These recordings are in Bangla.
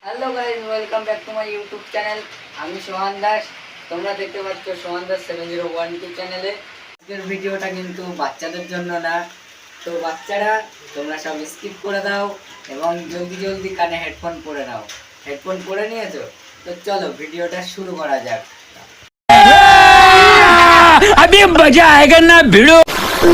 Hello guys, welcome back to my YouTube channel. আমি সোহান দাস। তোমরা দেখতে পাচ্ছ সোহান দাস 7012 চ্যানেলে। আজকের ভিডিওটা কিন্তু বাচ্চাদের জন্য না। তো বাচ্চারা তোমরা সব স্কিপ করে দাও এবং জলদি জলদি কানে হেডফোন পরে নাও। হেডফোন পরে নিয়েছো? তো চলো ভিডিওটা শুরু করা যাক। अभी मजा आएगा ना भिड़ो।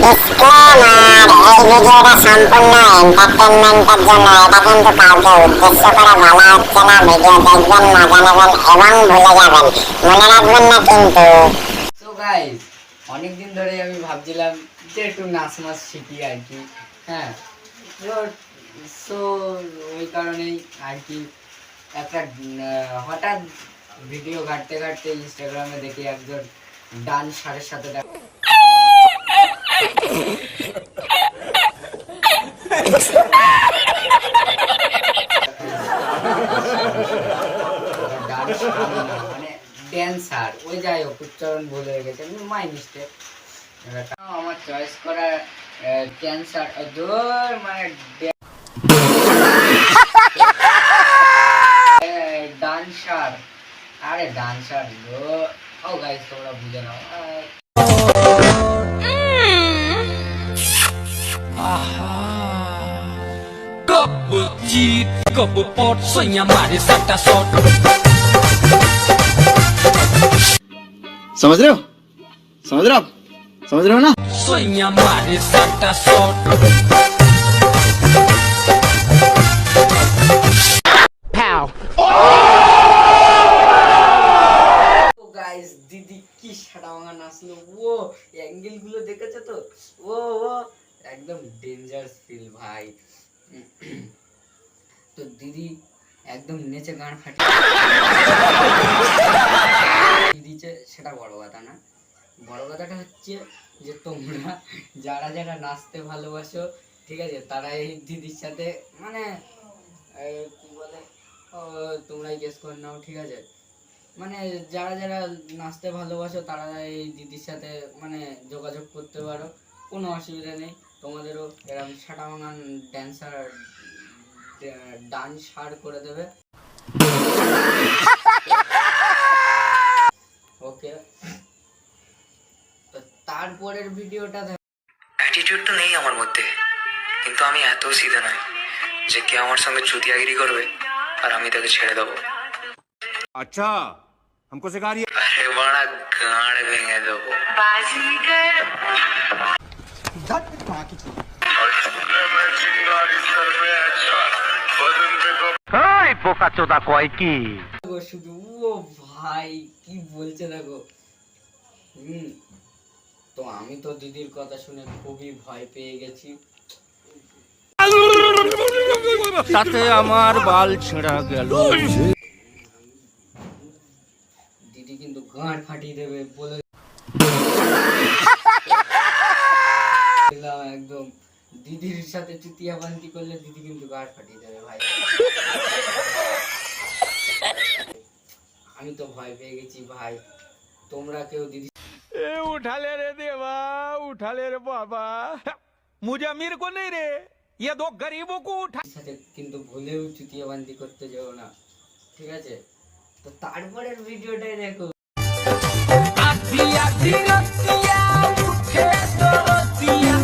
ডিসক্লেমার, এই ভিডিওটা সম্পূর্ণ এন্টারটেইনমেন্টের জন্য। এটা কিন্তু কাউকে উদ্দেশ্য করে বলা হচ্ছে না। ভিডিও দেখবেন, মজা নেবেন এবং ভুলে যাবেন, মনে রাখবেন না কিন্তু। সো গাইস, অনেকদিন ধরে আমি ভাবছিলাম যে একটু নাচ শিখি আর কি। হ্যাঁ, সো ওই কারণেই আর কি একটা হঠাৎ ভিডিও ঘাটতে ঘাটতে ইনস্টাগ্রামে দেখি একজন ডান্সারের সাথে মানে ড্যান্সার, ওই যাই হোক উচ্চারণ ভুলে গেছে, মাই মিস্টেক। আমার চয়েস করা ক্যান্সার মানে ডান্সার, আরে ডান্সার ও গাইস তোমরা বুঝে নাও। कब जीत कब पॉट सोया मारे सट्टा शॉट। समझ रहे हो समझ रहे हो आप समझ रहे हो ना। सोया मारे सट्टा शॉट। গাইস দিদি কি সাদা ভাঙা নাচলো, ও অ্যাঙ্গেল গুলো দেখেছো তো? ও ও একদম ডেঞ্জারাস ফিল ভাই। তো দিদি একদম নেচে গান ফাটিয়ে দিচ্ছে, সেটা বড় কথা না। বড় কথাটা হচ্ছে যে তোমরা যারা যারা নাচতে ভালোবাসো, ঠিক আছে, তারা এই দিদির সাথে মানে কি বলে, তোমরাই গেস করে নাও, ঠিক আছে। মানে যারা যারা নাচতে ভালোবাসো তারা এই দিদির সাথে মানে যোগাযোগ করতে পারো, কোনো অসুবিধা নেই। তোমাদেরও এরকম সাটা ভাঙান ডান্সার করে দেবে। ওকে, তো তারপরের ভিডিওটা অ্যাটিটিউড তো নেই আমার মধ্যে, কিন্তু আমি এত সিধা নয় যে কে আমার সঙ্গে চুতিয়াগিরি করবে আর আমি তাকে ছেড়ে দেবো। अच्छा हमको सिखा रही है। আরে বড়া গাঁড় ভেঙে দেবো। শুধু ও ভাই কি বলছে দেখো। তো আমি তো দিদির কথা শুনে খুবই ভয় পেয়ে গেছি। তাতে আমার বাল ছেঁড়া গেল। দিদি কিন্তু গাঁড় ফাটিয়ে দেবে বলে একদম। দিদির সাথে চুতিয়া বান্তি করলে দিদি কিন্তু গাঁড় ফাটিয়ে দেবে ভাই। আমি তো ভয় পেয়ে গেছি ভাই। তোমরা কেউ দিদি उठा ले रे देवा, उठा ले रे बाबा, मुझे अमीर को नहीं रे, ये दो गरीबों को उठा। সাথে কিন্তু ভুলেও চুতিয়া বান্তি করতে যাও না, ঠিক আছে। তো তারপরের ভিডিওটাই দেখো। आधी आधी रतिया उठे तो रतिया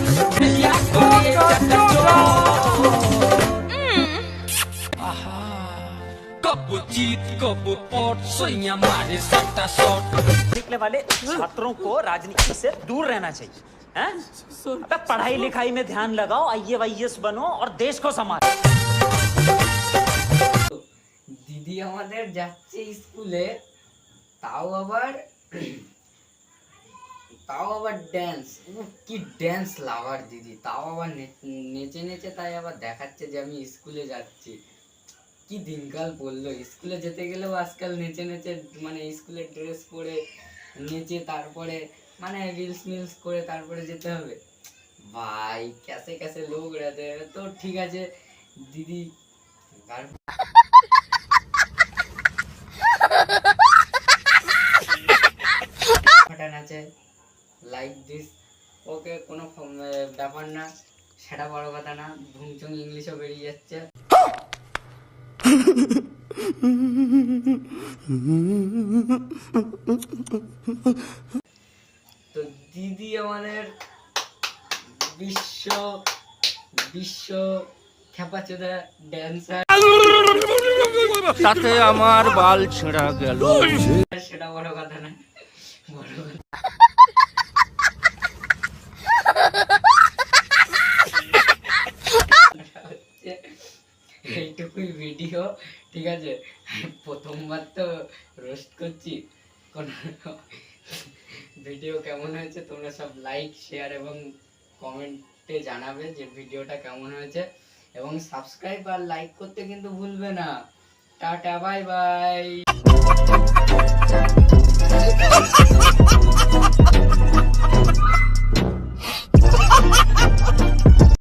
या कोई चटचो। कब जीत कब पॉट सोया मारे सट्टा शॉट। निकले वाले छात्रों को राजनीति से दूर रहना चाहिए हैं? अबे पढ़ाई लिखाई में ध्यान लगाओ, आईएएस बनो और देश को संभालो। দিদি আমাদের যাচ্ছে স্কুলে, তাও আবার ড্যান্স। কি ড্যান্স লাভার দিদি, তাও আবার নেচে নেচে তাই আবার দেখাচ্ছে যে আমি স্কুলে যাচ্ছি। কি দিনকাল পড়লো, স্কুলে যেতে গেলেও আজকাল নেচে নেচে মানে স্কুলের ড্রেস পরে নেচে তারপরে মানে রিলস মিলস করে তারপরে যেতে হবে ভাই। ক্যাসে ক্যাসে লোক রেতে। তো ঠিক আছে দিদি আছে লাইক দিস, ওকে, কোনো ব্যাপার না, সেটা বড় কথা না। ধুমচুং ইংলিশও বেরিয়ে যাচ্ছে। তো দিদি আমাদের বিশ্ব বিশ্ব খেপাচোদা ড্যান্সার, তাতে আমার বাল ছেঁড়া গেল। সেটা বড় কথা না, বড় কথা হচ্ছে এইটুকুই ভিডিও, ঠিক আছে। প্রথমবার তো রোস্ট করছি, কোন ভিডিও কেমন হয়েছে তোমরা সব লাইক শেয়ার এবং কমেন্টে জানাবে যে ভিডিওটা কেমন হয়েছে, এবং সাবস্ক্রাইব আর লাইক করতে কিন্তু ভুলবে না। Tata, bye bye.